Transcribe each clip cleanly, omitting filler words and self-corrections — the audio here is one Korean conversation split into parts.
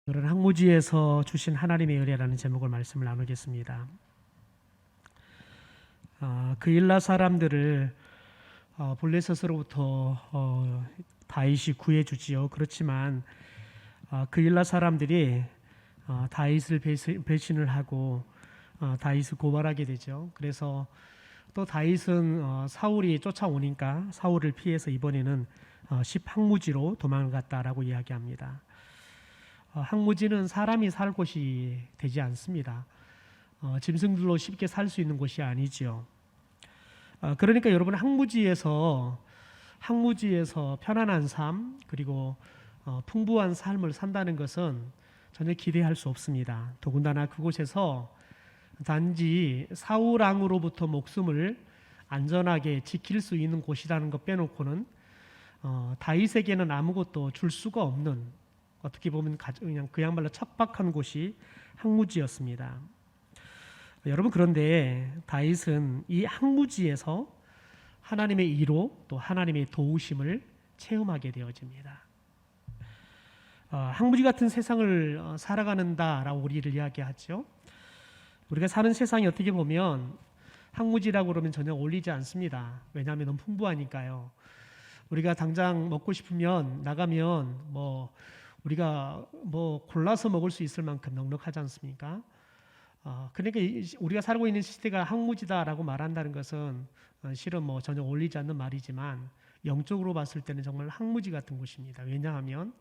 오늘은 항무지에서 주신 하나님의 은혜라는 제목을 말씀을 나누겠습니다. 그일라 사람들을 블레셋으로부터 다윗이 구해주지요. 그렇지만 그일라 사람들이 다윗을 배신을 하고 다윗을 고발하게 되죠. 그래서 또 다윗은 사울이 쫓아오니까 사울을 피해서 이번에는 십항무지로 도망을 갔다라고 이야기합니다. 항무지는 사람이 살 곳이 되지 않습니다. 짐승들로 쉽게 살 수 있는 곳이 아니지요. 그러니까 여러분 항무지에서 편안한 삶 그리고 풍부한 삶을 산다는 것은 전혀 기대할 수 없습니다. 더군다나 그곳에서 단지 사울 왕으로부터 목숨을 안전하게 지킬 수 있는 곳이라는 것 빼놓고는 다윗에게는 아무것도 줄 수가 없는, 어떻게 보면 그냥 그야말로 척박한 곳이 항무지였습니다. 여러분, 그런데 다윗은 이 항무지에서 하나님의 이로 또 하나님의 도우심을 체험하게 되어집니다. 항무지 같은 세상을 살아가는다라고 우리를 이야기하죠. 우리가 사는 세상이 어떻게 보면 항무지라고 그러면 전혀 어울리지 않습니다. 왜냐하면 너무 풍부하니까요. 우리가 당장 먹고 싶으면 나가면 우리가 골라서 먹을 수 있을 만큼 넉넉하지 않습니까? 그러니까 우리가 살고 있는 시대가 항무지다라고 말한다는 것은 실은 전혀 어울리지 않는 말이지만 영적으로 봤을 때는 정말 항무지 같은 곳입니다. 왜냐하면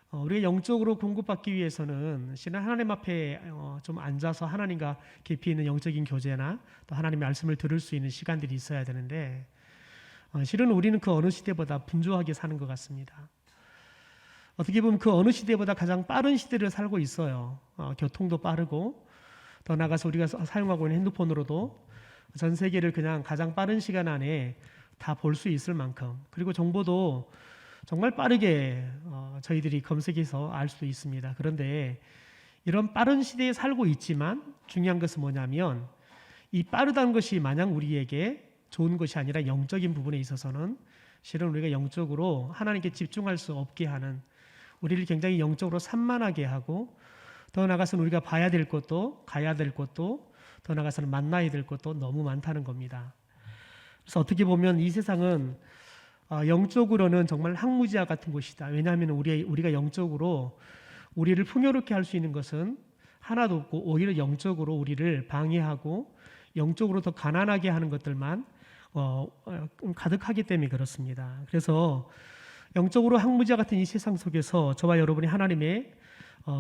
우리가 영적으로 공급받기 위해서는 실은 하나님 앞에 좀 앉아서 하나님과 깊이 있는 영적인 교제나 또 하나님의 말씀을 들을 수 있는 시간들이 있어야 되는데 실은 우리는 그 어느 시대보다 분주하게 사는 것 같습니다. 어떻게 보면 그 어느 시대보다 가장 빠른 시대를 살고 있어요. 교통도 빠르고 더 나아가서 우리가 사용하고 있는 핸드폰으로도 전 세계를 그냥 가장 빠른 시간 안에 다 볼 수 있을 만큼, 그리고 정보도 정말 빠르게 저희들이 검색해서 알 수 있습니다. 그런데 이런 빠른 시대에 살고 있지만 중요한 것은 뭐냐면 이 빠르다는 것이 마냥 우리에게 좋은 것이 아니라 영적인 부분에 있어서는 실은 우리가 영적으로 하나님께 집중할 수 없게 하는, 우리를 굉장히 영적으로 산만하게 하고 더 나아가서는 우리가 봐야 될 것도 가야 될 것도 더 나아가서는 만나야 될 것도 너무 많다는 겁니다. 그래서 어떻게 보면 이 세상은 영적으로는 정말 항무지와 같은 곳이다. 왜냐하면 우리가 영적으로 우리를 풍요롭게 할 수 있는 것은 하나도 없고 오히려 영적으로 우리를 방해하고 영적으로 더 가난하게 하는 것들만 가득하기 때문에 그렇습니다. 그래서 영적으로 항무지와 같은 이 세상 속에서 저와 여러분이 하나님의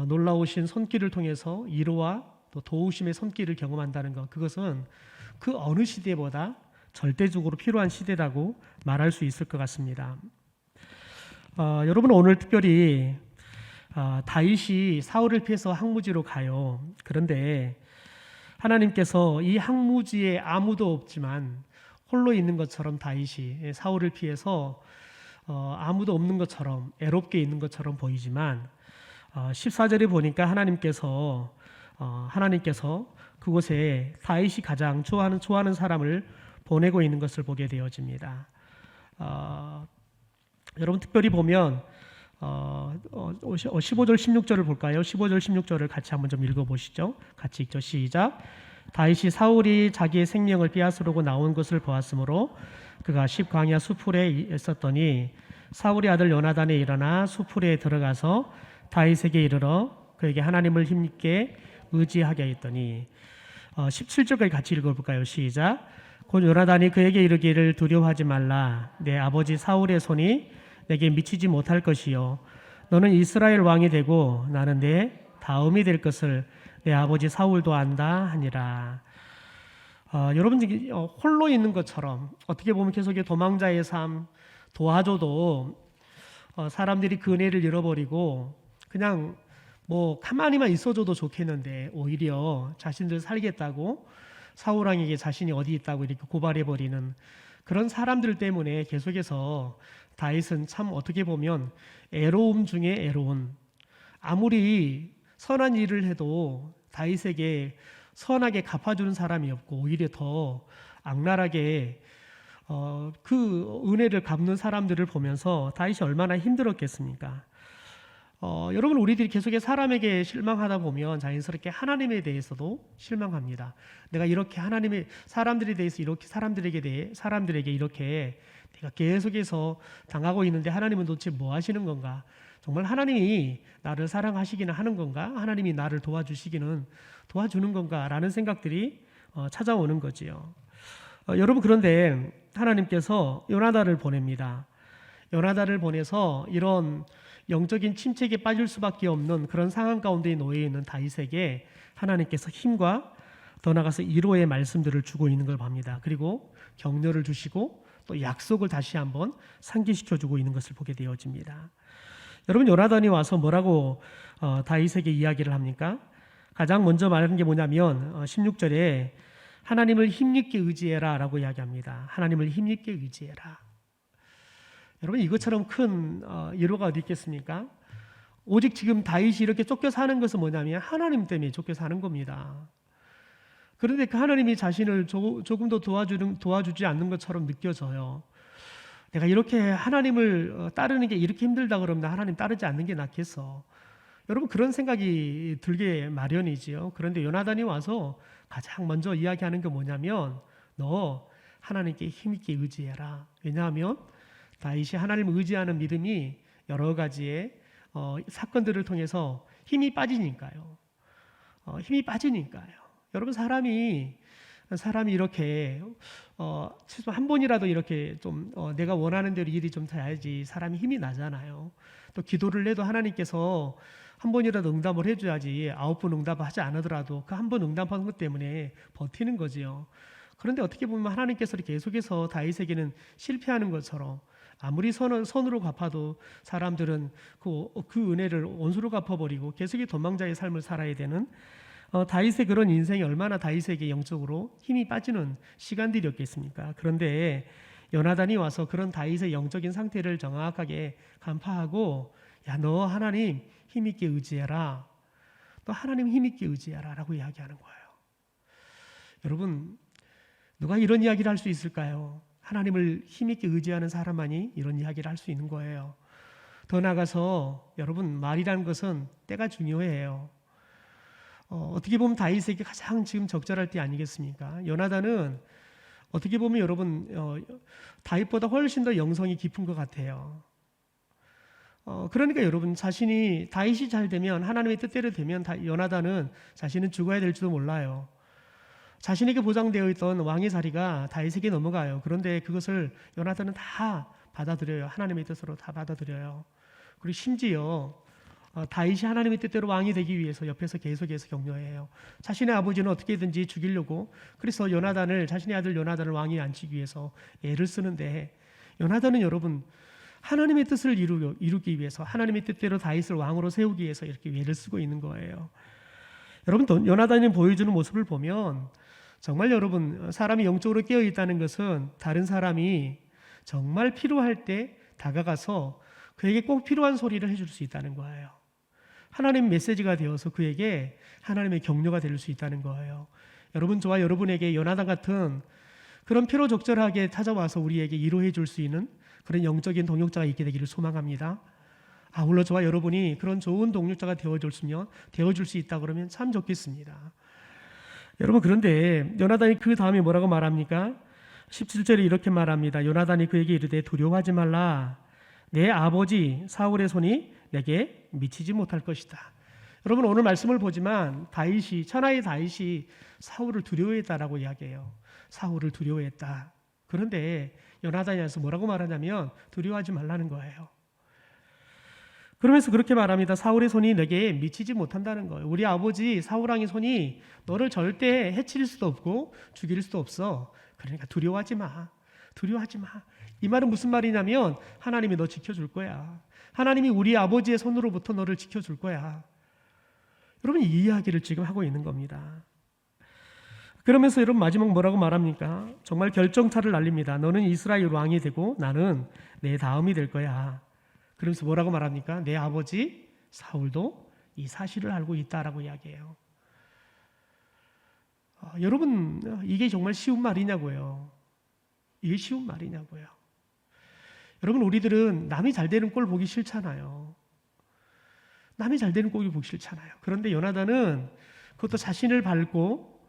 놀라우신 손길을 통해서 이로와 또 도우심의 손길을 경험한다는 것, 그것은 그 어느 시대보다 절대적으로 필요한 시대라고 말할 수 있을 것 같습니다. 여러분, 오늘 특별히 다윗이 사울을 피해서 항무지로 가요. 그런데 하나님께서 이 항무지에 아무도 없지만 홀로 있는 것처럼 다윗이 사울을 피해서 아무도 없는 것처럼 애롭게 있는 것처럼 보이지만 14절에 보니까 하나님께서 그곳에 다윗이 가장 좋아하는 사람을 보내고 있는 것을 보게 되어집니다. 여러분, 특별히 보면 15절 16절을 볼까요? 15절 16절을 같이 한번 좀 읽어보시죠. 같이 읽죠. 시작. 다윗이 사울이 자기의 생명을 빼앗으려고 나온 것을 보았으므로 그가 십광야 수풀에 있었더니 사울의 아들 요나단이 일어나 수풀에 들어가서 다윗에게 이르러 그에게 하나님을 힘있게 의지하게 했더니 17절까지 같이 읽어볼까요? 시작. 곧 요나단이 그에게 이르기를 두려워하지 말라. 내 아버지 사울의 손이 내게 미치지 못할 것이요 너는 이스라엘 왕이 되고 나는 내 다음이 될 것을 내 아버지 사울도 안다 하니라. 여러분, 홀로 있는 것처럼 어떻게 보면 계속의 도망자의 삶, 도와줘도 사람들이 그 은혜를 잃어버리고 그냥 가만히만 있어줘도 좋겠는데 오히려 자신들 살겠다고 사울왕에게 자신이 어디 있다고 이렇게 고발해버리는 그런 사람들 때문에 계속해서 다윗은 참 어떻게 보면 애로움 중에 애로운, 아무리 선한 일을 해도 다윗에게 선하게 갚아주는 사람이 없고 오히려 더 악랄하게 그 은혜를 갚는 사람들을 보면서 다윗이 얼마나 힘들었겠습니까? 여러분 우리들이 계속해서 사람에게 실망하다 보면 자연스럽게 하나님에 대해서도 실망합니다. 내가 이렇게 하나님의 사람들에 대해서 이렇게 사람들에게 이렇게 내가 계속해서 당하고 있는데 하나님은 도대체 뭐 하시는 건가? 정말 하나님이 나를 사랑하시기는 하는 건가? 하나님이 나를 도와주시기는 도와주는 건가? 라는 생각들이 찾아오는 거지요. 여러분 그런데 하나님께서 요나단을 보냅니다. 요나단을 보내서 이런 영적인 침체에 빠질 수밖에 없는 그런 상황 가운데 놓여 있는 다윗에게 하나님께서 힘과 더 나아가서 위로의 말씀들을 주고 있는 걸 봅니다. 그리고 격려를 주시고 또 약속을 다시 한번 상기시켜 주고 있는 것을 보게 되어집니다. 여러분 요나단이 와서 뭐라고 다윗에게 이야기를 합니까? 가장 먼저 말하는 게 뭐냐면 16절에 하나님을 힘있게 의지해라 라고 이야기합니다. 하나님을 힘있게 의지해라. 여러분 이것처럼 큰 위로가 어디 있겠습니까? 오직 지금 다윗이 이렇게 쫓겨 사는 것은 뭐냐면 하나님 때문에 쫓겨 사는 겁니다. 그런데 그 하나님이 자신을 조금 더 도와주지 않는 것처럼 느껴져요. 내가 이렇게 하나님을 따르는 게 이렇게 힘들다 그러면 나 하나님 따르지 않는 게 낫겠어. 여러분 그런 생각이 들게 마련이지요. 그런데 요나단이 와서 가장 먼저 이야기하는 게 뭐냐면 너 하나님께 힘있게 의지해라. 왜냐하면 다윗이 하나님을 의지하는 믿음이 여러 가지의 사건들을 통해서 힘이 빠지니까요. 힘이 빠지니까요. 여러분 사람이 이렇게 최소 한 번이라도 이렇게 좀 내가 원하는 대로 일이 좀 돼야지 사람이 힘이 나잖아요. 또 기도를 해도 하나님께서 한 번이라도 응답을 해줘야지 9번 응답하지 않으더라도 그 한 번 응답한 것 때문에 버티는 거지요. 그런데 어떻게 보면 하나님께서 계속해서 다윗에게는 실패하는 것처럼 아무리 선으로 갚아도 사람들은 그 은혜를 원수로 갚아버리고 계속의 도망자의 삶을 살아야 되는 다윗의 그런 인생이 얼마나 다윗에게 영적으로 힘이 빠지는 시간들이었겠습니까? 그런데 요나단이 와서 그런 다윗의 영적인 상태를 정확하게 간파하고 야, 너 하나님 힘있게 의지해라. 너 하나님 힘있게 의지해라 라고 이야기하는 거예요. 여러분 누가 이런 이야기를 할 수 있을까요? 하나님을 힘있게 의지하는 사람만이 이런 이야기를 할 수 있는 거예요. 더 나아가서 여러분 말이라는 것은 때가 중요해요. 어떻게 보면 다윗에게 가장 지금 적절할 때 아니겠습니까? 요나단은 어떻게 보면 여러분 다윗보다 훨씬 더 영성이 깊은 것 같아요. 그러니까 여러분 다윗이 잘 되면 하나님의 뜻대로 되면 요나단은 자신은 죽어야 될지도 몰라요. 자신에게 보장되어 있던 왕의 자리가 다윗에게 넘어가요. 그런데 그것을 요나단은 다 받아들여요. 하나님의 뜻으로 다 받아들여요. 그리고 심지어 다윗이 하나님의 뜻대로 왕이 되기 위해서 옆에서 계속해서 격려해요. 자신의 아버지는 어떻게든지 죽이려고 그래서 자신의 아들 요나단을 왕위에 앉히기 위해서 애를 쓰는데 요나단은 여러분 하나님의 뜻을 이루기 위해서 하나님의 뜻대로 다윗을 왕으로 세우기 위해서 이렇게 애를 쓰고 있는 거예요. 여러분 요나단이 보여주는 모습을 보면 정말 여러분 사람이 영적으로 깨어 있다는 것은 다른 사람이 정말 필요할 때 다가가서 그에게 꼭 필요한 소리를 해줄 수 있다는 거예요. 하나님 메시지가 되어서 그에게 하나님의 격려가 될 수 있다는 거예요. 여러분 저와 여러분에게 요나단 같은 그런 필요적절하게 찾아와서 우리에게 위로해 줄 수 있는 그런 영적인 동역자가 있게 되기를 소망합니다. 물론 저와 여러분이 그런 좋은 동역자가 되어줄 수 있다 그러면 참 좋겠습니다. 여러분 그런데 요나단이 그 다음에 뭐라고 말합니까? 17절에 이렇게 말합니다. 요나단이 그에게 이르되 두려워하지 말라. 내 아버지 사울의 손이 내게 미치지 못할 것이다. 여러분 오늘 말씀을 보지만 천하의 다윗이 사울을 두려워했다라고 이야기해요. 사울을 두려워했다. 그런데 요나단이 와서 뭐라고 말하냐면 두려워하지 말라는 거예요. 그러면서 그렇게 말합니다. 사울의 손이 내게 미치지 못한다는 거예요. 우리 아버지 사울왕의 손이 너를 절대 해칠 수도 없고 죽일 수도 없어. 그러니까 두려워하지 마. 두려워하지 마. 이 말은 무슨 말이냐면 하나님이 너 지켜줄 거야. 하나님이 우리 아버지의 손으로부터 너를 지켜줄 거야. 여러분 이 이야기를 지금 하고 있는 겁니다. 그러면서 여러분 마지막 뭐라고 말합니까? 정말 결정타를 날립니다. 너는 이스라엘 왕이 되고 나는 내 다음이 될 거야. 그러면서 뭐라고 말합니까? 내 아버지 사울도 이 사실을 알고 있다라고 이야기해요. 여러분 이게 정말 쉬운 말이냐고요. 이게 쉬운 말이냐고요. 여러분 우리들은 남이 잘 되는 꼴 보기 싫잖아요. 남이 잘 되는 꼴이 보기 싫잖아요. 그런데 요나단은 그것도 자신을 밟고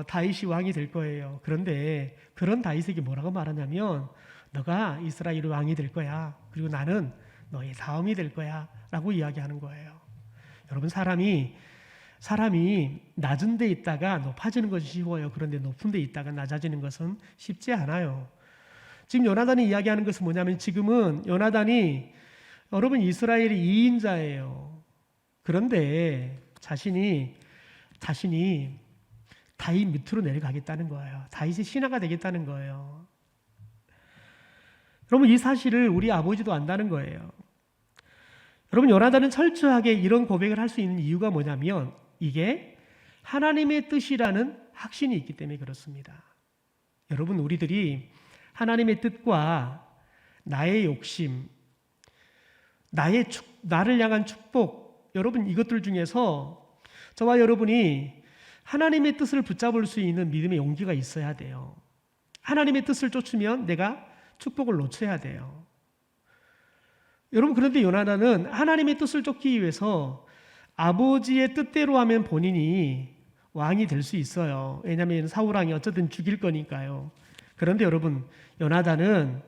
다윗이 왕이 될 거예요. 그런데 그런 다윗에게 뭐라고 말하냐면 너가 이스라엘 왕이 될 거야. 그리고 나는 너의 다음이 될 거야 라고 이야기하는 거예요. 여러분, 사람이 낮은 데 있다가 높아지는 것이 쉬워요. 그런데 높은 데 있다가 낮아지는 것은 쉽지 않아요. 지금 요나단이 이야기하는 것은 뭐냐면 지금은 요나단이 여러분 이스라엘의 2인자예요. 그런데 자신이 다윗 밑으로 내려가겠다는 거예요. 다윗의 신하가 되겠다는 거예요. 여러분, 이 사실을 우리 아버지도 안다는 거예요. 여러분, 요나단은 철저하게 이런 고백을 할 수 있는 이유가 뭐냐면 이게 하나님의 뜻이라는 확신이 있기 때문에 그렇습니다. 여러분, 우리들이 하나님의 뜻과 나의 욕심, 나를 향한 축복, 여러분 이것들 중에서 저와 여러분이 하나님의 뜻을 붙잡을 수 있는 믿음의 용기가 있어야 돼요. 하나님의 뜻을 쫓으면 내가 축복을 놓쳐야 돼요. 여러분, 그런데 요나단은 하나님의 뜻을 쫓기 위해서 아버지의 뜻대로 하면 본인이 왕이 될 수 있어요. 왜냐하면 사울왕이 어쨌든 죽일 거니까요. 그런데 여러분, 요나단은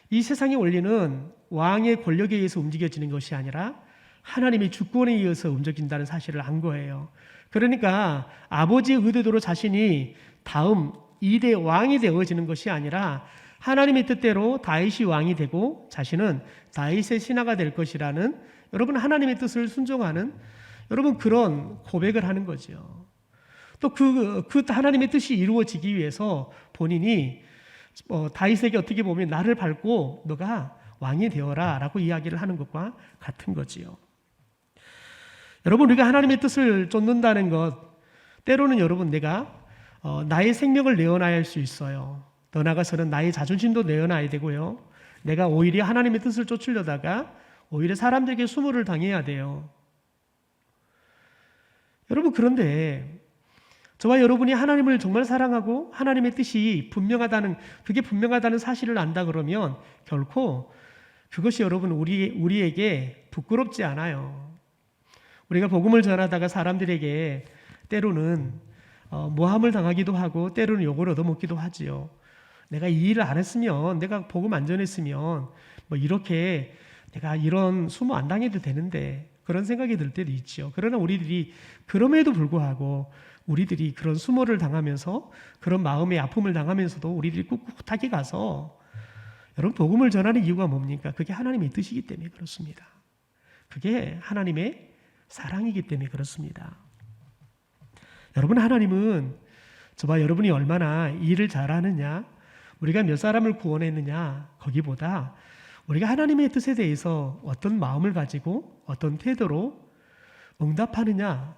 이 세상의 원리는 왕의 권력에 의해서 움직여지는 것이 아니라 하나님의 주권에 의해서 움직인다는 사실을 안 거예요. 그러니까 아버지의 의도대로 자신이 다음 2대 왕이 되어지는 것이 아니라 하나님의 뜻대로 다윗이 왕이 되고 자신은 다윗의 신하가 될 것이라는, 여러분, 하나님의 뜻을 순종하는, 여러분, 그런 고백을 하는 거죠. 또 그 하나님의 뜻이 이루어지기 위해서 본인이 다윗에게 어떻게 보면 나를 밟고 너가 왕이 되어라 라고 이야기를 하는 것과 같은 거지요. 여러분, 우리가 하나님의 뜻을 쫓는다는 것, 때로는 여러분 내가 나의 생명을 내어놔야 할 수 있어요. 더 나아가서는 나의 자존심도 내어놔야 되고요. 내가 오히려 하나님의 뜻을 쫓으려다가 오히려 사람들에게 수모를 당해야 돼요. 여러분, 그런데 저와 여러분이 하나님을 정말 사랑하고 하나님의 뜻이 그게 분명하다는 사실을 안다 그러면 결코 그것이 여러분 우리에게 부끄럽지 않아요. 우리가 복음을 전하다가 사람들에게 때로는 모함을 당하기도 하고 때로는 욕을 얻어먹기도 하지요. 내가 이 일을 안 했으면, 내가 복음 안 전했으면 이렇게 내가 이런 수모 안 당해도 되는데, 그런 생각이 들 때도 있죠. 그러나 우리들이 그럼에도 불구하고 우리들이 그런 수모를 당하면서 그런 마음의 아픔을 당하면서도 우리들이 꿋꿋하게 가서 여러분 복음을 전하는 이유가 뭡니까? 그게 하나님의 뜻이기 때문에 그렇습니다. 그게 하나님의 사랑이기 때문에 그렇습니다. 여러분, 하나님은 저와 여러분이 얼마나 일을 잘하느냐, 우리가 몇 사람을 구원했느냐, 거기보다 우리가 하나님의 뜻에 대해서 어떤 마음을 가지고 어떤 태도로 응답하느냐,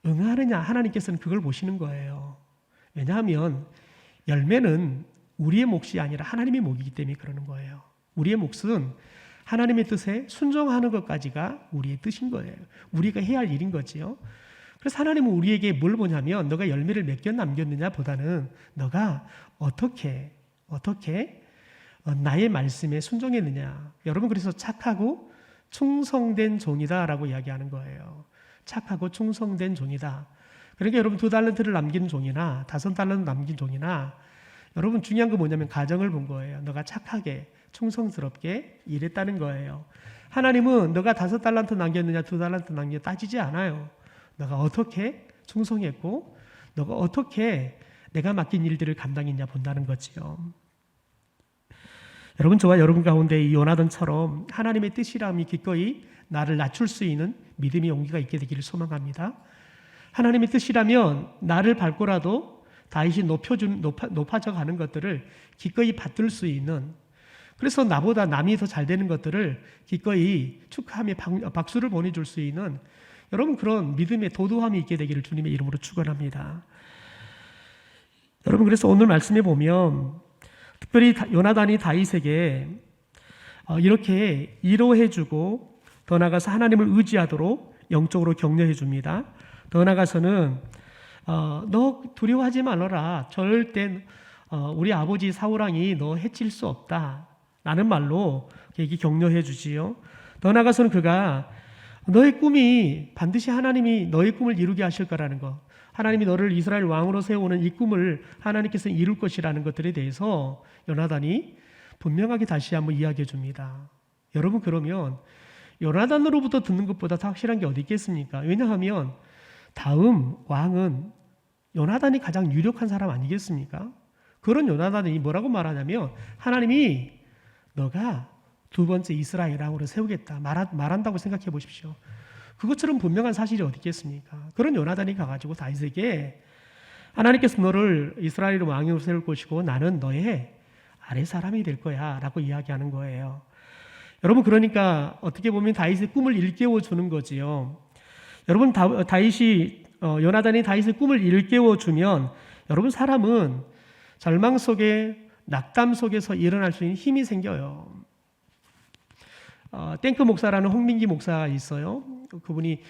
응하느냐, 하나님께서는 그걸 보시는 거예요. 왜냐하면 열매는 우리의 몫이 아니라 하나님의 몫이기 때문에 그러는 거예요. 우리의 몫은 하나님의 뜻에 순종하는 것까지가 우리의 뜻인 거예요. 우리가 해야 할 일인 거지요. 그래서 하나님은 우리에게 뭘 보냐면 너가 열매를 몇 개 남겼느냐 보다는 너가 어떻게 나의 말씀에 순종했느냐. 여러분, 그래서 착하고 충성된 종이다 라고 이야기하는 거예요. 착하고 충성된 종이다. 그러니까 여러분 2달란트를 남긴 종이나 5달란트 남긴 종이나, 여러분 중요한 건 뭐냐면 가정을 본 거예요. 너가 착하게 충성스럽게 일했다는 거예요. 하나님은 너가 5달란트 남겼느냐 2달란트 남겼느냐 따지지 않아요. 너가 어떻게 충성했고 너가 어떻게 내가 맡긴 일들을 감당했냐 본다는 거지요. 여러분, 저와 여러분 가운데 이 요나단처럼 하나님의 뜻이람이 기꺼이 나를 낮출 수 있는 믿음의 용기가 있게 되기를 소망합니다. 하나님의 뜻이라면 나를 밟고라도 다윗이 높아져 가는 것들을 기꺼이 받들 수 있는, 그래서 나보다 남이 더 잘 되는 것들을 기꺼이 축하하며 박수를 보내줄 수 있는, 여러분 그런 믿음의 도도함이 있게 되기를 주님의 이름으로 축원합니다. 여러분, 그래서 오늘 말씀에 보면 특별히 요나단이 다윗에게 이렇게 위로해주고 더 나아가서 하나님을 의지하도록 영적으로 격려해 줍니다. 더 나아가서는 너 두려워하지 말아라. 절대 우리 아버지 사울왕이 너 해칠 수 없다 라는 말로 그에게 격려해 주지요. 더 나아가서는 그가 너의 꿈이 반드시 하나님이 너의 꿈을 이루게 하실 거라는 것, 하나님이 너를 이스라엘 왕으로 세우는 이 꿈을 하나님께서 이룰 것이라는 것들에 대해서 요나단이 분명하게 다시 한번 이야기해 줍니다. 여러분, 그러면 요나단으로부터 듣는 것보다 더 확실한 게 어디 있겠습니까? 왜냐하면 다음 왕은 요나단이 가장 유력한 사람 아니겠습니까? 그런 요나단이 뭐라고 말하냐면 하나님이 너가 두 번째 이스라엘 왕으로 세우겠다 말한다고 생각해 보십시오. 그것처럼 분명한 사실이 어디 있겠습니까? 그런 요나단이 가가지고 다윗에게 하나님께서 너를 이스라엘 왕으로 세울 것이고 나는 너의 아래 사람이 될 거야 라고 이야기하는 거예요. 여러분, 그러니까 어떻게 보면 다윗의 꿈을 일깨워 주는 거지요. 여러분, 요나단이 다윗의 꿈을 일깨워 주면 여러분, 사람은 절망 속에 낙담 속에서 일어날 수 있는 힘이 생겨요. 땡크 목사라는 홍민기 목사가 있어요. 그분이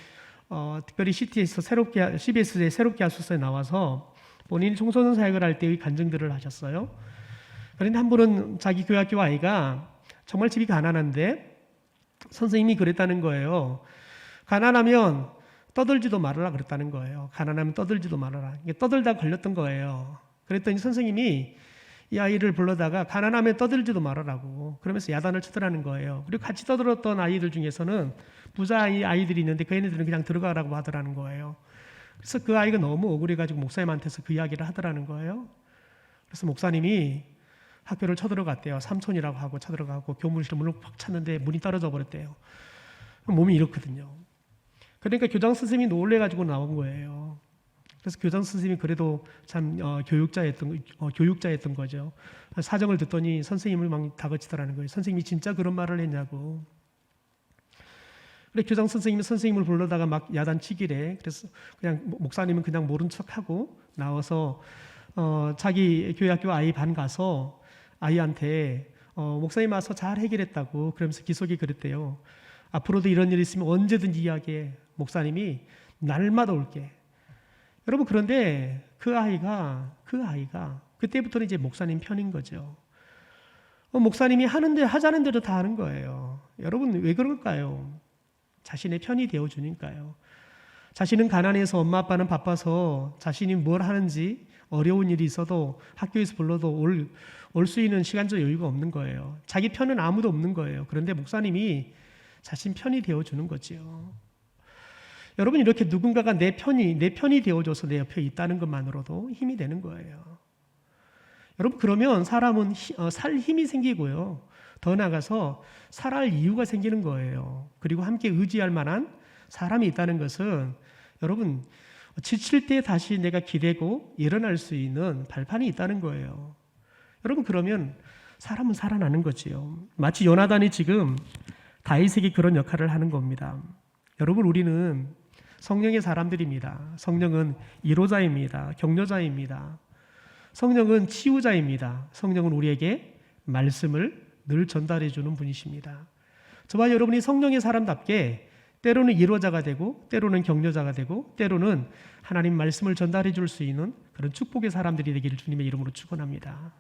특별히 CBS의 새롭게 하소서에 나와서 본인이 청소년 사역을 할 때의 간증들을 하셨어요. 그런데 한 분은 자기 교회학교 아이가 정말 집이 가난한데 선생님이 그랬다는 거예요. 가난하면 떠들지도 말아라 그랬다는 거예요. 가난하면 떠들지도 말아라. 떠들다 걸렸던 거예요. 그랬더니 선생님이 이 아이를 불러다가 가난하면 떠들지도 말아라고 그러면서 야단을 치더라는 거예요. 그리고 같이 떠들었던 아이들 중에서는 부자 아이들이 있는데 그 애들은 그냥 들어가라고 하더라는 거예요. 그래서 그 아이가 너무 억울해가지고 목사님한테서 그 이야기를 하더라는 거예요. 그래서 목사님이 학교를 쳐들어갔대요. 삼촌이라고 하고 쳐들어가고 교무실에 문을 팍 찼는데 문이 떨어져 버렸대요. 몸이 이렇거든요. 그러니까 교장 선생님이 놀래가지고 나온 거예요. 그래서 교장 선생님이 그래도 참 교육자였던 거죠. 사정을 듣더니 선생님을 막 다그치더라는 거예요. 선생님이 진짜 그런 말을 했냐고. 그래 교장 선생님이 선생님을 불러다가 막 야단치기래. 그래서 그냥 목사님은 그냥 모른 척하고 나와서 자기 교회학교 아이 반 가서 아이한테 목사님 와서 잘 해결했다고 그러면서 기속이 그랬대요. 앞으로도 이런 일이 있으면 언제든지 이야기해. 목사님이 날마다 올게. 여러분, 그런데 그 아이가 그때부터는 이제 목사님 편인 거죠. 목사님이 하자는 대로 다 하는 거예요. 여러분, 왜 그럴까요? 자신의 편이 되어주니까요. 자신은 가난해서 엄마 아빠는 바빠서 자신이 뭘 하는지 어려운 일이 있어도 학교에서 불러도 올 수 있는 시간적 여유가 없는 거예요. 자기 편은 아무도 없는 거예요. 그런데 목사님이 자신 편이 되어주는 거지요. 여러분, 이렇게 누군가가 내 편이 되어줘서 내 옆에 있다는 것만으로도 힘이 되는 거예요. 여러분, 그러면 사람은 살 힘이 생기고요. 더 나아가서 살아갈 이유가 생기는 거예요. 그리고 함께 의지할 만한 사람이 있다는 것은 여러분, 지칠 때 다시 내가 기대고 일어날 수 있는 발판이 있다는 거예요. 여러분, 그러면 사람은 살아나는 거지요. 마치 요나단이 지금 다윗에게 그런 역할을 하는 겁니다. 여러분, 우리는 성령의 사람들입니다. 성령은 이로자입니다. 격려자입니다. 성령은 치유자입니다. 성령은 우리에게 말씀을 늘 전달해 주는 분이십니다. 저와 여러분이 성령의 사람답게 때로는 이로자가 되고 때로는 격려자가 되고 때로는 하나님 말씀을 전달해 줄 수 있는 그런 축복의 사람들이 되기를 주님의 이름으로 축원합니다.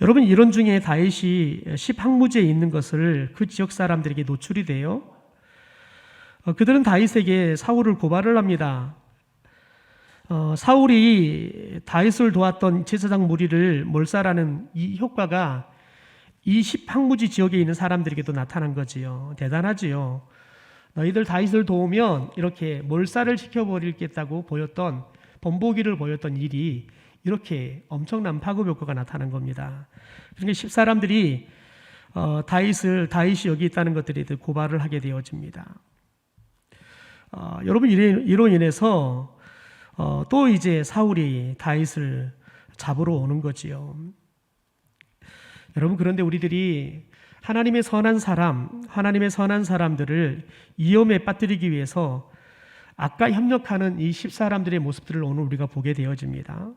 여러분, 이런 중에 다윗이 10항무지에 있는 것을 그 지역 사람들에게 노출이 돼요. 그들은 다윗에게 사울을 고발을 합니다. 사울이 다윗을 도왔던 제사장 무리를 몰살하는 이 효과가 이 10항무지 지역에 있는 사람들에게도 나타난 거지요. 대단하지요. 너희들 다윗을 도우면 이렇게 몰살을 시켜버리겠다고 본보기를 보였던 일이 이렇게 엄청난 파급 효과가 나타난 겁니다. 그러니까 10사람들이 다윗이 여기 있다는 것들에 대해 고발을 하게 되어집니다. 여러분, 이로 인해서 또 이제 사울이 다윗을 잡으러 오는 거지요. 여러분, 그런데 우리들이 하나님의 선한 사람들을 위험에 빠뜨리기 위해서 아까 협력하는 이 10사람들의 모습들을 오늘 우리가 보게 되어집니다.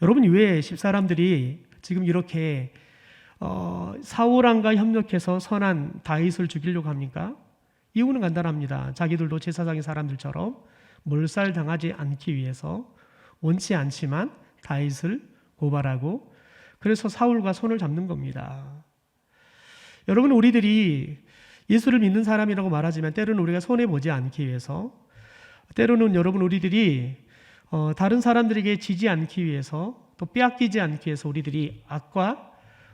여러분, 왜 10사람들이 지금 이렇게 사울왕과 협력해서 선한 다윗을 죽이려고 합니까? 이유는 간단합니다. 자기들도 제사장의 사람들처럼 몰살당하지 않기 위해서 원치 않지만 다윗을 고발하고 그래서 사울과 손을 잡는 겁니다. 여러분, 우리들이 예수를 믿는 사람이라고 말하지만 때로는 우리가 손해보지 않기 위해서, 때로는 여러분 우리들이 다른 사람들에게 지지 않기 위해서, 또 빼앗기지 않기 위해서 우리들이 악과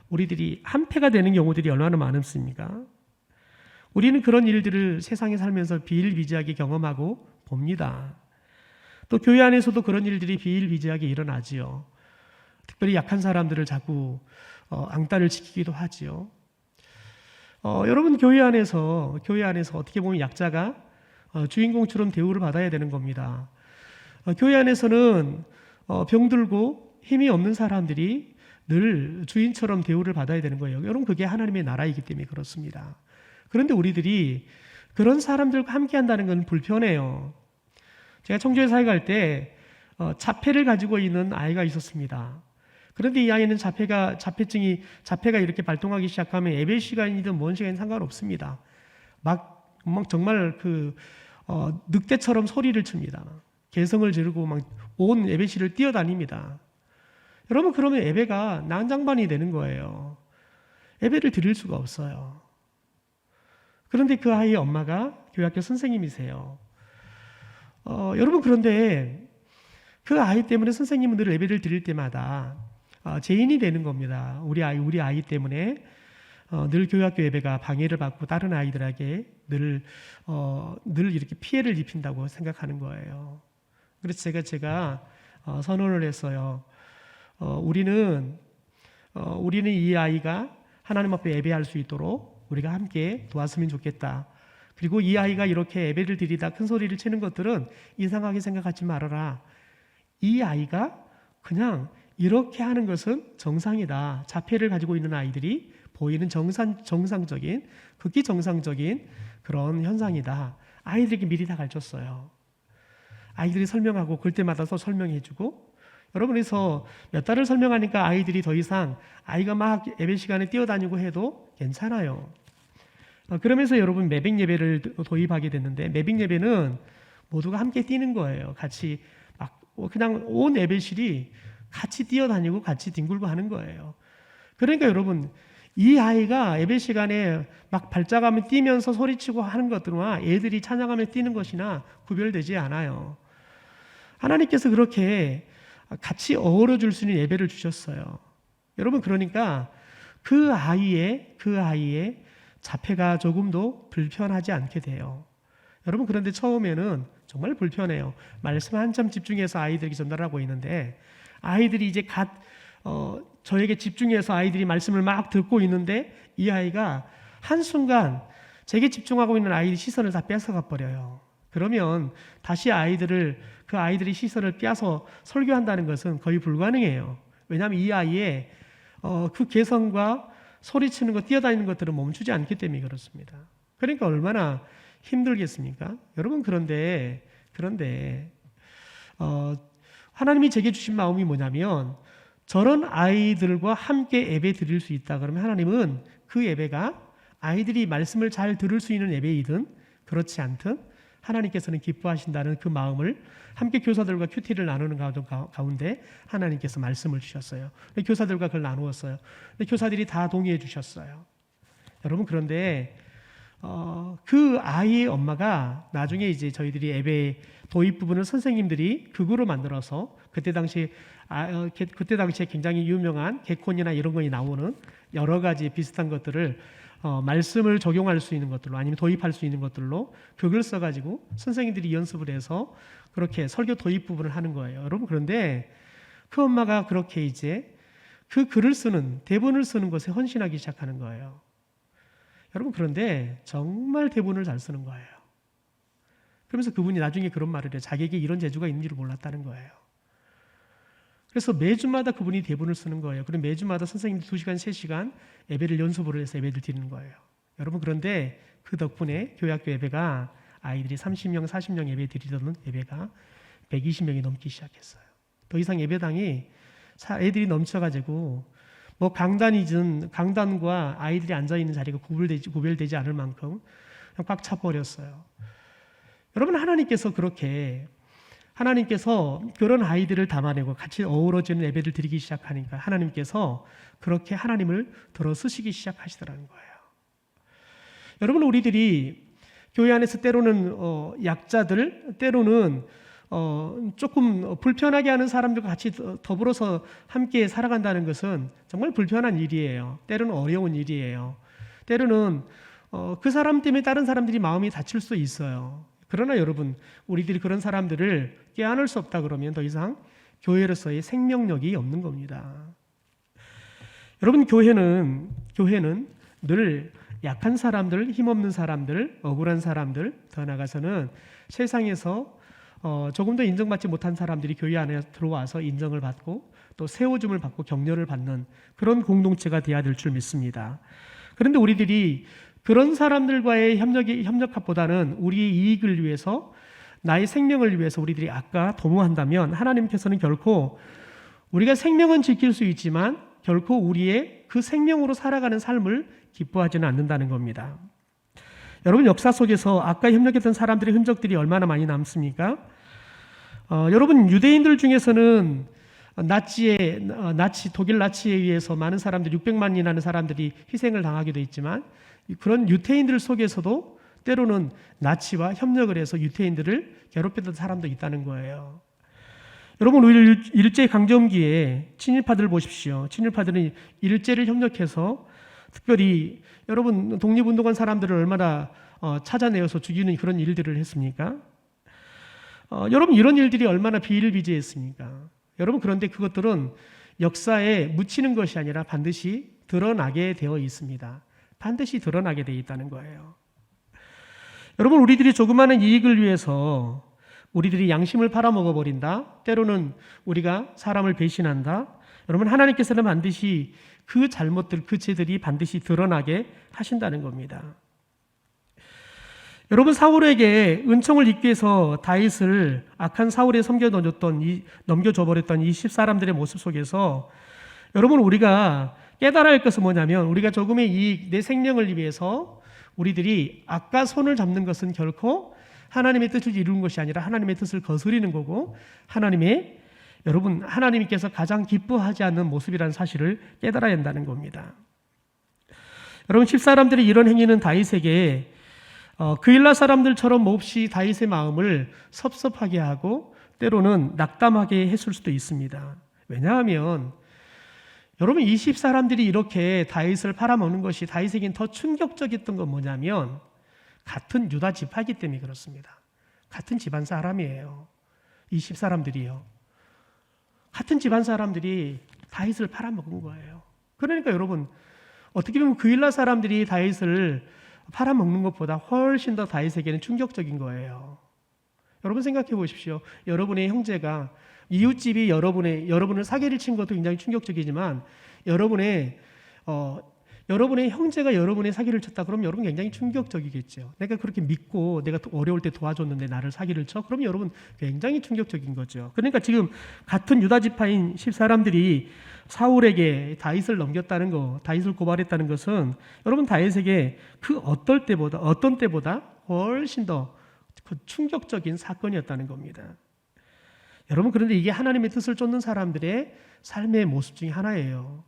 우리들이 한패가 되는 경우들이 얼마나 많습니까? 우리는 그런 일들을 세상에 살면서 비일비재하게 경험하고 봅니다. 또 교회 안에서도 그런 일들이 비일비재하게 일어나지요. 특별히 약한 사람들을 자꾸 앙따를 지키기도 하지요. 여러분 교회 안에서 어떻게 보면 약자가 주인공처럼 대우를 받아야 되는 겁니다. 교회 안에서는 병들고 힘이 없는 사람들이 늘 주인처럼 대우를 받아야 되는 거예요. 여러분 그게 하나님의 나라이기 때문에 그렇습니다. 그런데 우리들이 그런 사람들과 함께 한다는 건 불편해요. 제가 청주에 사회 갈 때 자폐를 가지고 있는 아이가 있었습니다. 그런데 이 아이는 자폐가 이렇게 발동하기 시작하면 예배 시간이든 뭔 시간이든 상관없습니다. 막 정말 늑대처럼 소리를 칩니다. 개성을 지르고 막 온 예배실을 뛰어다닙니다. 여러분 그러면 예배가 난장반이 되는 거예요. 예배를 드릴 수가 없어요. 그런데 그 아이의 엄마가 교회학교 선생님이세요. 여러분 그런데 그 아이 때문에 선생님은 늘 예배를 드릴 때마다 죄인이 되는 겁니다. 우리 아이 때문에 늘 교회학교 예배가 방해를 받고 다른 아이들에게 늘 이렇게 피해를 입힌다고 생각하는 거예요. 그래서 제가 선언을 했어요. 우리는 이 아이가 하나님 앞에 예배할 수 있도록 우리가 함께 도왔으면 좋겠다. 그리고 이 아이가 이렇게 예배를 드리다 큰 소리를 치는 것들은 이상하게 생각하지 말아라. 이 아이가 그냥 이렇게 하는 것은 정상이다. 자폐를 가지고 있는 아이들이 보이는 정상적인, 극히 정상적인 그런 현상이다. 아이들에게 미리 다 가르쳤어요. 아이들이 설명하고 그럴 때마다 또 설명해주고, 여러분에서 몇 달을 설명하니까 아이들이 더 이상 아이가 막 예배 시간에 뛰어다니고 해도 괜찮아요. 그러면서 여러분 매백 예배를 도입하게 됐는데, 매백 예배는 모두가 함께 뛰는 거예요. 같이 막 그냥 온 예배실이 같이 뛰어다니고 같이 뒹굴고 하는 거예요. 그러니까 여러분 이 아이가 예배 시간에 막 발작하며 뛰면서 소리치고 하는 것들과 애들이 찬양하며 뛰는 것이나 구별되지 않아요. 하나님께서 그렇게 같이 어우러 줄 수 있는 예배를 주셨어요. 여러분 그러니까 그 아이의 자폐가 조금도 불편하지 않게 돼요. 여러분 그런데 처음에는 정말 불편해요. 말씀 한참 집중해서 아이들에게 전달하고 있는데, 아이들이 이제 저에게 집중해서 아이들이 말씀을 막 듣고 있는데, 이 아이가 한순간 제게 집중하고 있는 아이의 시선을 다 뺏어가 버려요. 그러면 다시 그 아이들이 시선을 빼서 설교한다는 것은 거의 불가능해요. 왜냐하면 이 아이의 그 개성과 소리치는 것, 뛰어다니는 것들은 멈추지 않기 때문에 그렇습니다. 그러니까 얼마나 힘들겠습니까? 여러분 그런데 하나님이 제게 주신 마음이 뭐냐면, 저런 아이들과 함께 예배 드릴 수 있다 그러면 하나님은 그 예배가 아이들이 말씀을 잘 들을 수 있는 예배이든 그렇지 않든 하나님께서는 기뻐하신다는 그 마음을 함께 교사들과 큐티를 나누는 가운데 하나님께서 말씀을 주셨어요. 교사들과 그걸 나누었어요. 교사들이 다 동의해 주셨어요. 여러분 그런데 그 아이의 엄마가 나중에 이제 저희들이 예배 도입 부분을 선생님들이 극으로 만들어서 그때 당시에 굉장히 유명한 개콘이나 이런 거에 나오는 여러 가지 비슷한 것들을 말씀을 적용할 수 있는 것들로, 아니면 도입할 수 있는 것들로 극을 써가지고 선생님들이 연습을 해서 그렇게 설교 도입 부분을 하는 거예요. 여러분 그런데 그 엄마가 그렇게 이제 그 글을 쓰는, 대본을 쓰는 것에 헌신하기 시작하는 거예요. 여러분 그런데 정말 대본을 잘 쓰는 거예요. 그러면서 그분이 나중에 그런 말을 해요. 자기에게 이런 재주가 있는 줄 몰랐다는 거예요. 그래서 매주마다 그분이 대본을 쓰는 거예요. 그리고 매주마다 선생님들 2시간, 3시간 예배를 연습을 해서 예배를 드리는 거예요. 여러분 그런데 그 덕분에 교회학교 예배가 아이들이 30명, 40명 예배 드리던 예배가 120명이 넘기 시작했어요. 더 이상 예배당이 애들이 넘쳐가지고 뭐 강단과 아이들이 앉아있는 자리가 구별되지 않을 만큼 꽉 차버렸어요. 여러분 하나님께서 그런 아이들을 담아내고 같이 어우러지는 예배를 드리기 시작하니까 하나님께서 그렇게 하나님을 들어 쓰시기 시작하시더라는 거예요. 여러분, 우리들이 교회 안에서 때로는 약자들, 때로는 조금 불편하게 하는 사람들과 같이 더불어서 함께 살아간다는 것은 정말 불편한 일이에요. 때로는 어려운 일이에요. 때로는 그 사람 때문에 다른 사람들이 마음이 다칠 수 있어요. 그러나 여러분, 우리들이 그런 사람들을 껴안을 수 없다 그러면 더 이상 교회로서의 생명력이 없는 겁니다. 여러분, 교회는 늘 약한 사람들, 힘없는 사람들, 억울한 사람들, 더 나아가서는 세상에서 조금 더 인정받지 못한 사람들이 교회 안에 들어와서 인정을 받고 또 세워줌을 받고 격려를 받는 그런 공동체가 되어야 될 줄 믿습니다. 그런데 우리들이 그런 사람들과의 협력합보다는 우리의 이익을 위해서, 나의 생명을 위해서 우리들이 아까 도모한다면 하나님께서는 결코 우리가 생명은 지킬 수 있지만 결코 우리의 그 생명으로 살아가는 삶을 기뻐하지는 않는다는 겁니다. 여러분, 역사 속에서 아까 협력했던 사람들의 흔적들이 얼마나 많이 남습니까? 여러분, 유대인들 중에서는 독일 나치에 의해서 많은 사람들, 600만이라는 사람들이 희생을 당하기도 했지만 그런 유태인들 속에서도 때로는 나치와 협력을 해서 유태인들을 괴롭혔던 사람도 있다는 거예요. 여러분, 일제강점기에 친일파들 보십시오. 친일파들은 일제를 협력해서 특별히 여러분 독립운동한 사람들을 얼마나 찾아내어서 죽이는 그런 일들을 했습니까? 여러분, 이런 일들이 얼마나 비일비재했습니까? 여러분, 그런데 그것들은 역사에 묻히는 것이 아니라 반드시 드러나게 되어 있습니다. 반드시 드러나게 되어 있다는 거예요. 여러분, 우리들이 조그마한 이익을 위해서 우리들이 양심을 팔아먹어버린다. 때로는 우리가 사람을 배신한다. 여러분, 하나님께서는 반드시 그 잘못들, 그 죄들이 반드시 드러나게 하신다는 겁니다. 여러분, 사울에게 은총을 입기 위해서 다윗을 악한 사울에 넘겨줘버렸던 이 10사람들의 모습 속에서 여러분, 우리가 깨달아야 할 것은 뭐냐면 우리가 조금의 이익, 내 생명을 위해서 우리들이 악과 손을 잡는 것은 결코 하나님의 뜻을 이루는 것이 아니라 하나님의 뜻을 거스리는 거고 하나님께서 가장 기뻐하지 않는 모습이라는 사실을 깨달아야 한다는 겁니다. 여러분, 10사람들의 이런 행위는 다윗에게 그일라 사람들처럼 몹시 다윗의 마음을 섭섭하게 하고 때로는 낙담하게 했을 수도 있습니다. 왜냐하면 여러분, 이 10사람들이 이렇게 다윗을 팔아먹는 것이 다윗에겐 더 충격적이었던 건 뭐냐면 같은 유다 지파이기 때문에 그렇습니다. 같은 집안 사람이에요. 이 10사람들이요. 같은 집안 사람들이 다윗을 팔아먹은 거예요. 그러니까 여러분, 어떻게 보면 그일라 사람들이 다윗을 팔아먹는 것보다 훨씬 더 다윗에게는 충격적인 거예요. 여러분, 생각해 보십시오. 여러분의 형제가, 이웃집이 여러분을 사기를 친 것도 굉장히 충격적이지만 여러분의 형제가 여러분의 사기를 쳤다 그러면 여러분 굉장히 충격적이겠죠. 내가 그렇게 믿고 내가 어려울 때 도와줬는데 나를 사기를 쳐? 그러면 여러분 굉장히 충격적인 거죠. 그러니까 지금 같은 유다 지파인 10사람들이 사울에게 다윗을 넘겼다는 거, 다윗을 고발했다는 것은 여러분 다윗에게 그 어떤 때보다 훨씬 더 충격적인 사건이었다는 겁니다. 여러분, 그런데 이게 하나님의 뜻을 쫓는 사람들의 삶의 모습 중에 하나예요.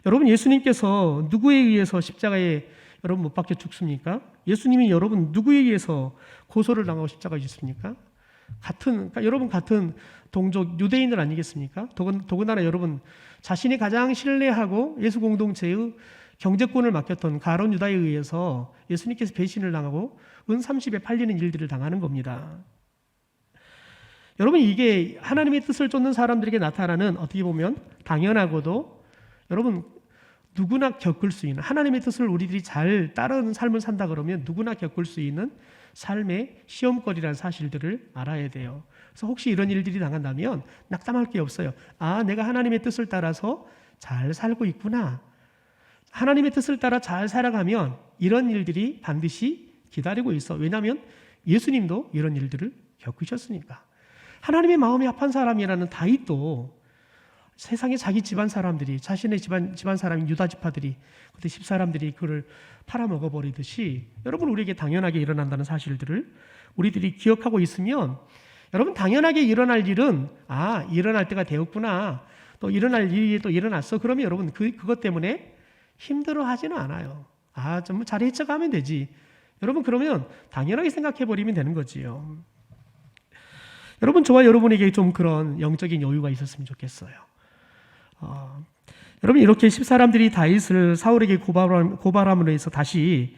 여러분, 예수님께서 누구에 의해서 십자가에 여러분 못 박혀 죽습니까? 예수님이 여러분 누구에 의해서 고소를 당하고 십자가에 죽습니까? 여러분 같은 동족 유대인들 아니겠습니까? 더군다나 여러분 자신이 가장 신뢰하고 예수 공동체의 경제권을 맡겼던 가론 유다에 의해서 예수님께서 배신을 당하고 은 30에 팔리는 일들을 당하는 겁니다. 여러분, 이게 하나님의 뜻을 쫓는 사람들에게 나타나는 어떻게 보면 당연하고도 여러분 누구나 겪을 수 있는, 하나님의 뜻을 우리들이 잘 따르는 삶을 산다 그러면 누구나 겪을 수 있는 삶의 시험거리라는 사실들을 알아야 돼요. 그래서 혹시 이런 일들이 당한다면 낙담할 게 없어요. 내가 하나님의 뜻을 따라서 잘 살고 있구나. 하나님의 뜻을 따라 잘 살아가면 이런 일들이 반드시 기다리고 있어. 왜냐하면 예수님도 이런 일들을 겪으셨으니까. 하나님의 마음이 합한 사람이라는 다윗도 세상에 자기 집안 사람들이, 자신의 집안 사람인 유다 지파들이, 그때 10사람들이 그를 팔아먹어버리듯이 여러분 우리에게 당연하게 일어난다는 사실들을 우리들이 기억하고 있으면 여러분 당연하게 일어날 일은 일어날 때가 되었구나, 또 일어날 일이 또 일어났어. 그러면 여러분 그것 때문에 힘들어하지는 않아요. 좀 잘 헤쳐가면 되지. 여러분 그러면 당연하게 생각해 버리면 되는 거지요. 여러분 저와 여러분에게 좀 그런 영적인 여유가 있었으면 좋겠어요. 여러분 이렇게 10사람들이 다윗을 사울에게 고발함으로 해서 다시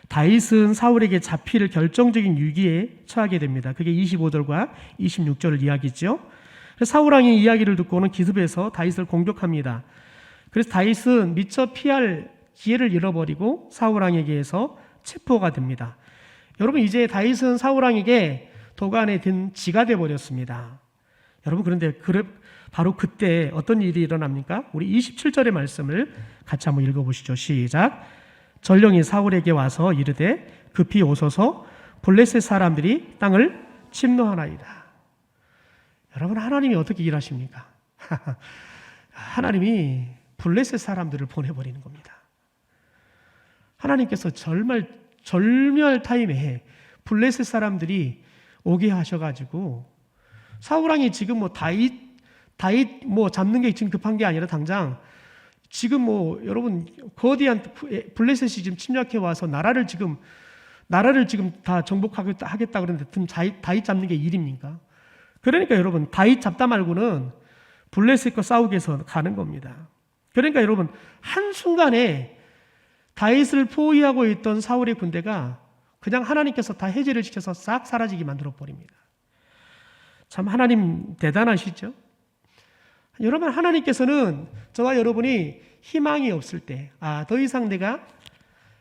다윗은 사울에게 잡힐 결정적인 위기에 처하게 됩니다. 그게 25절과 26절 이야기죠. 사울 왕의 이야기를 듣고는 기습해서 다윗을 공격합니다. 그래서 다윗은 미처 피할 기회를 잃어버리고 사울 왕에게서 체포가 됩니다. 여러분 이제 다윗은 사울 왕에게 도간에 든 쥐가 되어버렸습니다. 여러분 그런데 바로 그때 어떤 일이 일어납니까? 우리 27절의 말씀을 같이 한번 읽어보시죠. 시작. 전령이 사울에게 와서 이르되 급히 오소서 블레셋 사람들이 땅을 침노하나이다. 여러분 하나님이 어떻게 일하십니까? 하나님이 블레셋 사람들을 보내버리는 겁니다. 하나님께서 절묘할 타임에 블레셋 사람들이 오게 하셔가지고 사울 왕이 지금 다윗 잡는 게 지금 급한 게 아니라 당장 지금 여러분 거대한 블레셋이 지금 침략해 와서 나라를 지금 다 정복하겠다 그러는데 다윗 잡는 게 일입니까? 그러니까 여러분 다윗 잡다 말고는 블레셋과 싸우기 위해서 가는 겁니다. 그러니까 여러분 한순간에 다윗을 포위하고 있던 사울의 군대가 그냥 하나님께서 다 해제를 시켜서 싹 사라지게 만들어 버립니다. 참 하나님 대단하시죠? 여러분 하나님께서는 저와 여러분이 희망이 없을 때 더 이상 내가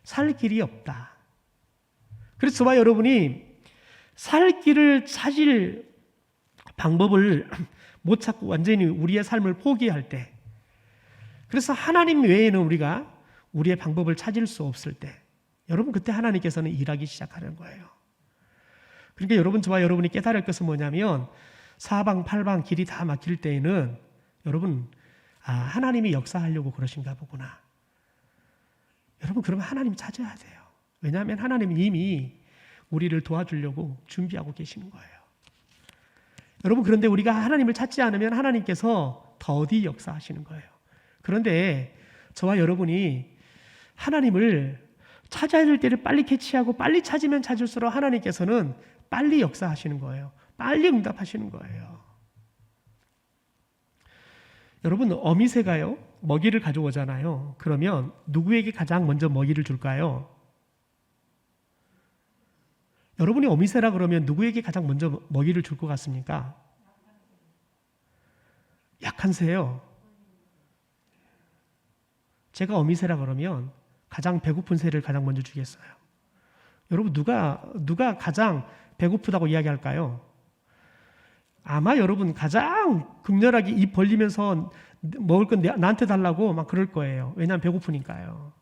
살 길이 없다. 그래서 저와 여러분이 살 길을 찾을 방법을 못 찾고 완전히 우리의 삶을 포기할 때, 그래서 하나님 외에는 우리가 우리의 방법을 찾을 수 없을 때, 여러분 그때 하나님께서는 일하기 시작하는 거예요. 그러니까 여러분 저와 여러분이 깨달을 것은 뭐냐면 사방팔방 길이 다 막힐 때에는 여러분 하나님이 역사하려고 그러신가 보구나. 여러분 그러면 하나님 찾아야 돼요. 왜냐하면 하나님은 이미 우리를 도와주려고 준비하고 계시는 거예요. 여러분 그런데 우리가 하나님을 찾지 않으면 하나님께서 더디 역사하시는 거예요. 그런데 저와 여러분이 하나님을 찾아야 될 때를 빨리 캐치하고 빨리 찾으면 찾을수록 하나님께서는 빨리 역사하시는 거예요. 빨리 응답하시는 거예요. 여러분 어미새가요 먹이를 가져오잖아요. 그러면 누구에게 가장 먼저 먹이를 줄까요? 여러분이 어미새라 그러면 누구에게 가장 먼저 먹이를 줄 것 같습니까? 약한 새요. 제가 어미새라 그러면 가장 배고픈 새를 가장 먼저 주겠어요. 여러분 누가 가장 배고프다고 이야기할까요? 아마 여러분 가장 극렬하게 입 벌리면서 먹을 건 나한테 달라고 막 그럴 거예요. 왜냐하면 배고프니까요.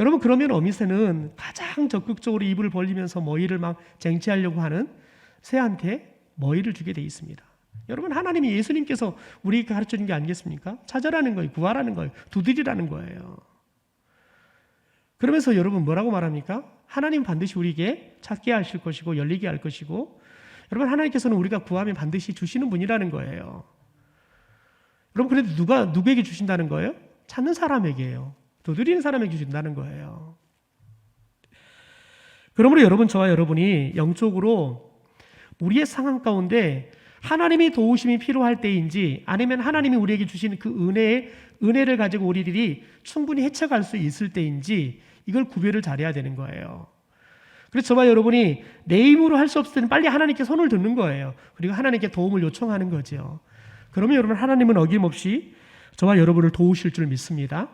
여러분 그러면 어미새는 가장 적극적으로 입을 벌리면서 먹이를 막 쟁취하려고 하는 새한테 먹이를 주게 돼 있습니다. 여러분 하나님이 예수님께서 우리에게 가르쳐준 게 아니겠습니까? 찾아라는 거예요. 구하라는 거예요. 두드리라는 거예요. 그러면서 여러분 뭐라고 말합니까? 하나님 반드시 우리에게 찾게 하실 것이고 열리게 할 것이고, 여러분 하나님께서는 우리가 구하면 반드시 주시는 분이라는 거예요. 여러분 그런데 누구에게 주신다는 거예요? 찾는 사람에게요. 두드리는 사람에게 주신다는 거예요. 그러므로 여러분 저와 여러분이 영적으로 우리의 상황 가운데 하나님의 도우심이 필요할 때인지 아니면 하나님이 우리에게 주시는 그 은혜를 가지고 우리들이 충분히 헤쳐갈 수 있을 때인지 이걸 구별을 잘해야 되는 거예요. 그래서 저와 여러분이 내 힘으로 할 수 없을 때는 빨리 하나님께 손을 드는 거예요. 그리고 하나님께 도움을 요청하는 거죠. 그러면 여러분 하나님은 어김없이 저와 여러분을 도우실 줄 믿습니다.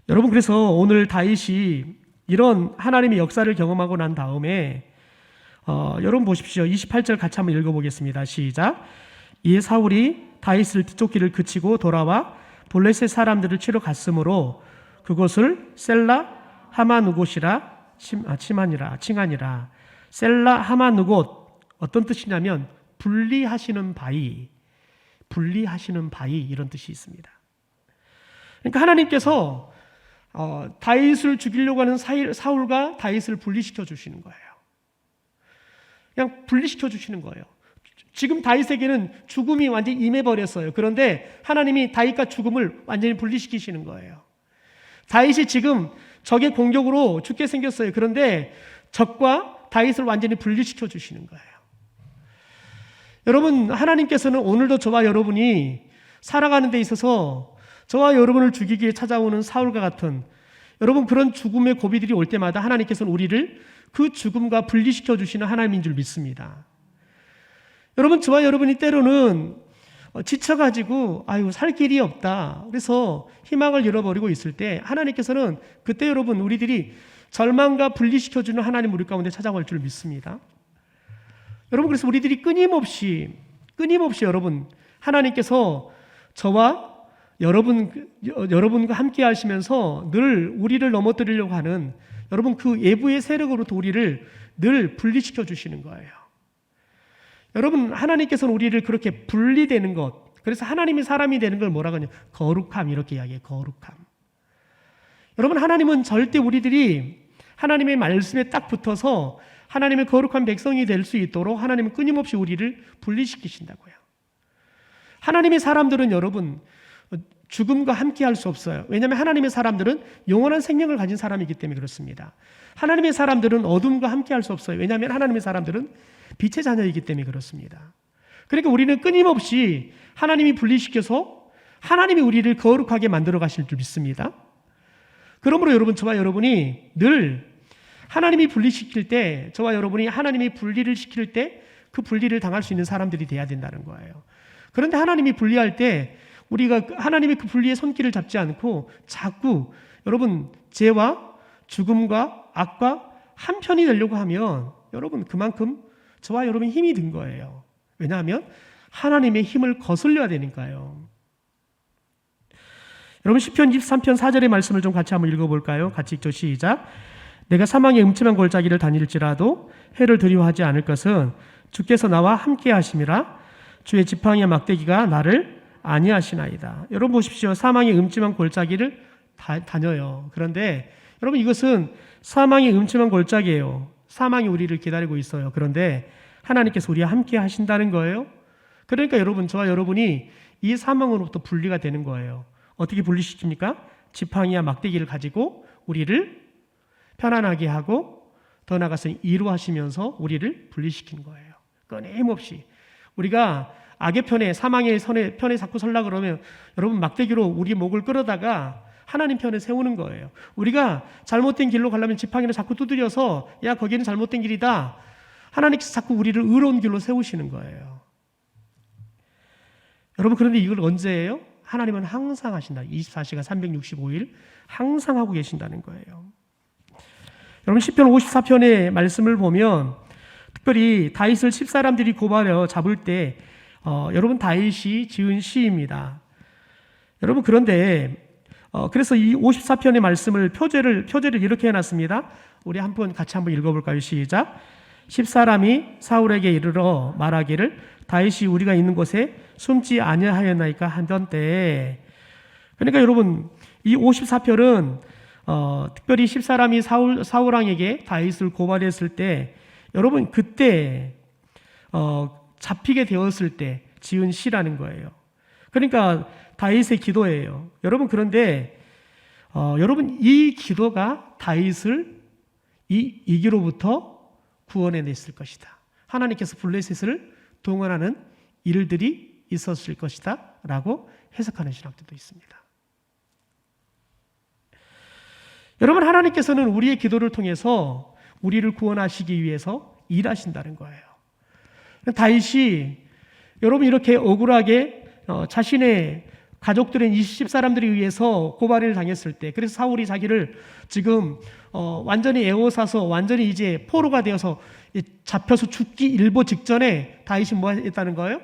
여러분 그래서 오늘 다윗이 이런 하나님의 역사를 경험하고 난 다음에 여러분 보십시오. 28절 같이 한번 읽어보겠습니다. 시작. 이에 사울이 다윗을 뒤쫓기를 그치고 돌아와 블레셋 사람들을 치러 갔으므로 그곳을 셀라 하마누곳이라 칭하니라. 셀라 하마누곳 어떤 뜻이냐면 분리하시는 바위 이런 뜻이 있습니다. 그러니까 하나님께서 다윗을 죽이려고 하는 사울과 다윗을 분리시켜 주시는 거예요. 그냥 분리시켜 주시는 거예요. 지금 다윗에게는 죽음이 완전히 임해버렸어요. 그런데 하나님이 다윗과 죽음을 완전히 분리시키시는 거예요. 다윗이 지금 적의 공격으로 죽게 생겼어요. 그런데 적과 다윗을 완전히 분리시켜 주시는 거예요. 여러분, 하나님께서는 오늘도 저와 여러분이 살아가는 데 있어서 저와 여러분을 죽이기에 찾아오는 사울과 같은 여러분 그런 죽음의 고비들이 올 때마다 하나님께서는 우리를 그 죽음과 분리시켜 주시는 하나님인 줄 믿습니다. 여러분, 저와 여러분이 때로는 지쳐가지고 살 길이 없다, 그래서 희망을 잃어버리고 있을 때 하나님께서는 그때 여러분 우리들이 절망과 분리시켜주는 하나님 우리 가운데 찾아올 줄 믿습니다. 여러분, 그래서 우리들이 끊임없이 여러분 하나님께서 저와 여러분과 함께 하시면서 늘 우리를 넘어뜨리려고 하는 여러분 그 외부의 세력으로부터 우리를 늘 분리시켜 주시는 거예요. 여러분, 하나님께서는 우리를 그렇게 분리되는 것, 그래서 하나님이 사람이 되는 걸 뭐라고 하냐, 거룩함, 이렇게 이야기해요. 거룩함. 여러분, 하나님은 절대 우리들이 하나님의 말씀에 딱 붙어서 하나님의 거룩한 백성이 될 수 있도록 하나님은 끊임없이 우리를 분리시키신다고요. 하나님의 사람들은 여러분 죽음과 함께 할 수 없어요. 왜냐하면 하나님의 사람들은 영원한 생명을 가진 사람이기 때문에 그렇습니다. 하나님의 사람들은 어둠과 함께 할 수 없어요. 왜냐하면 하나님의 사람들은 빛의 자녀이기 때문에 그렇습니다. 그러니까 우리는 끊임없이 하나님이 분리시켜서 하나님이 우리를 거룩하게 만들어 가실 줄 믿습니다. 그러므로 여러분, 저와 여러분이 늘 하나님이 분리시킬 때, 저와 여러분이 하나님이 분리를 시킬 때 그 분리를 당할 수 있는 사람들이 돼야 된다는 거예요. 그런데 하나님이 분리할 때 우리가 하나님의 그 분리의 손길을 잡지 않고 자꾸 여러분 죄와 죽음과 악과 한편이 되려고 하면 여러분 그만큼 저와 여러분이 힘이 든 거예요. 왜냐하면 하나님의 힘을 거슬려야 되니까요. 여러분, 시편 23편 4절의 말씀을 좀 같이 한번 읽어볼까요? 같이 읽죠. 시작. 내가 사망의 음침한 골짜기를 다닐지라도 해를 두려워하지 않을 것은 주께서 나와 함께 하심이라. 주의 지팡이와 막대기가 나를 안위하시나이다. 여러분 보십시오. 사망의 음침한 골짜기를 다녀요. 그런데 여러분, 이것은 사망의 음침한 골짜기예요. 사망이 우리를 기다리고 있어요. 그런데 하나님께서 우리와 함께 하신다는 거예요. 그러니까 여러분, 저와 여러분이 이 사망으로부터 분리가 되는 거예요. 어떻게 분리시킵니까? 지팡이와 막대기를 가지고 우리를 편안하게 하고 더 나아가서 이루하시면서 우리를 분리시킨 거예요. 끊임없이 우리가 악의 편에, 사망의 편에 자꾸 서려고 그러면 여러분 막대기로 우리 목을 끌어다가 하나님 편에 세우는 거예요. 우리가 잘못된 길로 가려면 지팡이를 자꾸 두드려서 야, 거기는 잘못된 길이다, 하나님께서 자꾸 우리를 의로운 길로 세우시는 거예요. 여러분, 그런데 이걸 언제 해요? 하나님은 항상 하신다. 24시간 365일 항상 하고 계신다는 거예요. 여러분, 시편 54편의 말씀을 보면 특별히 다윗을 집사람들이 고발하여 잡을 때 여러분 다윗이 지은 시입니다. 여러분, 그런데 그래서 이 54편의 말씀을 표제를 이렇게 해놨습니다. 우리 같이 한번 읽어볼까요? 시작. 십사람이 사울에게 이르러 말하기를 다윗이 우리가 있는 곳에 숨지 아니하였나이까 하던 때에. 그러니까 여러분, 이 54편은 특별히 십사람이 사울 왕에게 다윗을 고발했을 때 여러분 그때 잡히게 되었을 때 지은 시라는 거예요. 그러니까 다윗의 기도예요. 여러분, 그런데 여러분 이 기도가 다윗을 이 이기로부터 구원해냈을 것이다. 하나님께서 블레셋을 동원하는 일들이 있었을 것이다 라고 해석하는 신학들도 있습니다. 여러분, 하나님께서는 우리의 기도를 통해서 우리를 구원하시기 위해서 일하신다는 거예요. 다윗이 여러분 이렇게 억울하게 자신의 가족들인 20사람들에 의해서 고발을 당했을 때, 그래서 사울이 자기를 지금 완전히 에워싸서 완전히 이제 포로가 되어서 잡혀서 죽기 일보 직전에 다윗이 뭐 했다는 거예요?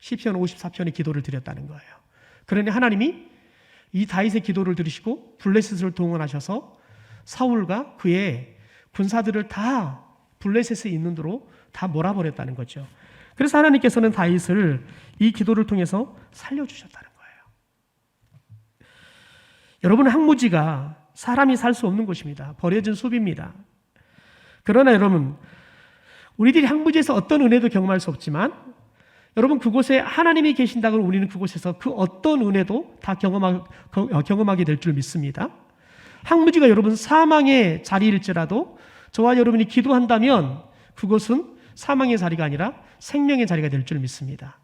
시편 54편의 기도를 드렸다는 거예요. 그러니 하나님이 이 다윗의 기도를 들으시고 블레셋을 동원하셔서 사울과 그의 군사들을 다 블레셋에 있는 대로 다 몰아버렸다는 거죠. 그래서 하나님께서는 다윗을 이 기도를 통해서 살려주셨다는 거예요. 여러분, 항무지가 사람이 살 수 없는 곳입니다. 버려진 숲입니다. 그러나 여러분, 우리들이 항무지에서 어떤 은혜도 경험할 수 없지만 여러분, 그곳에 하나님이 계신다고 우리는 그곳에서 그 어떤 은혜도 다 경험하게 될 줄 믿습니다. 항무지가 여러분 사망의 자리일지라도 저와 여러분이 기도한다면 그것은 사망의 자리가 아니라 생명의 자리가 될 줄 믿습니다.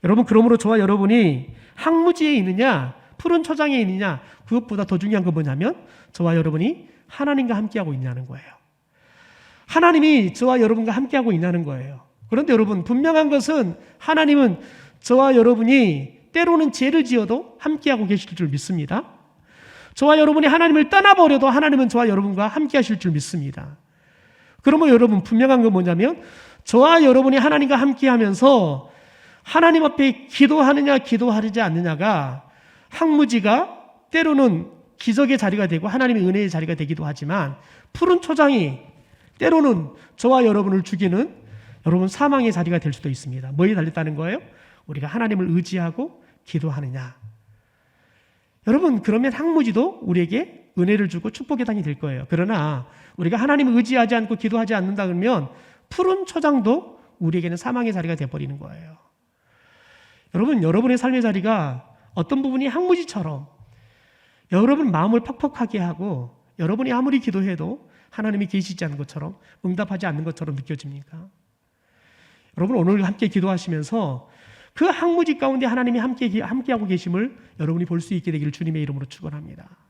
여러분, 그러므로 저와 여러분이 항무지에 있느냐 푸른 초장에 있느냐, 그것보다 더 중요한 건 뭐냐면 저와 여러분이 하나님과 함께하고 있냐는 거예요. 하나님이 저와 여러분과 함께하고 있냐는 거예요. 그런데 여러분, 분명한 것은 하나님은 저와 여러분이 때로는 죄를 지어도 함께하고 계실 줄 믿습니다. 저와 여러분이 하나님을 떠나버려도 하나님은 저와 여러분과 함께하실 줄 믿습니다. 그러면 여러분, 분명한 건 뭐냐면 저와 여러분이 하나님과 함께하면서 하나님 앞에 기도하느냐 기도하지 않느냐가 항무지가 때로는 기적의 자리가 되고 하나님의 은혜의 자리가 되기도 하지만 푸른 초장이 때로는 저와 여러분을 죽이는 여러분 사망의 자리가 될 수도 있습니다. 뭐에 달렸다는 거예요? 우리가 하나님을 의지하고 기도하느냐. 여러분, 그러면 항무지도 우리에게 은혜를 주고 축복의 땅이 될 거예요. 그러나 우리가 하나님을 의지하지 않고 기도하지 않는다 그러면 푸른 초장도 우리에게는 사망의 자리가 되어버리는 거예요. 여러분, 여러분의 삶의 자리가 어떤 부분이 항무지처럼 여러분 마음을 퍽퍽하게 하고 여러분이 아무리 기도해도 하나님이 계시지 않은 것처럼 응답하지 않는 것처럼 느껴집니까? 여러분, 오늘 함께 기도하시면서 그 항무지 가운데 하나님이 함께하고 계심을 여러분이 볼 수 있게 되기를 주님의 이름으로 축원합니다.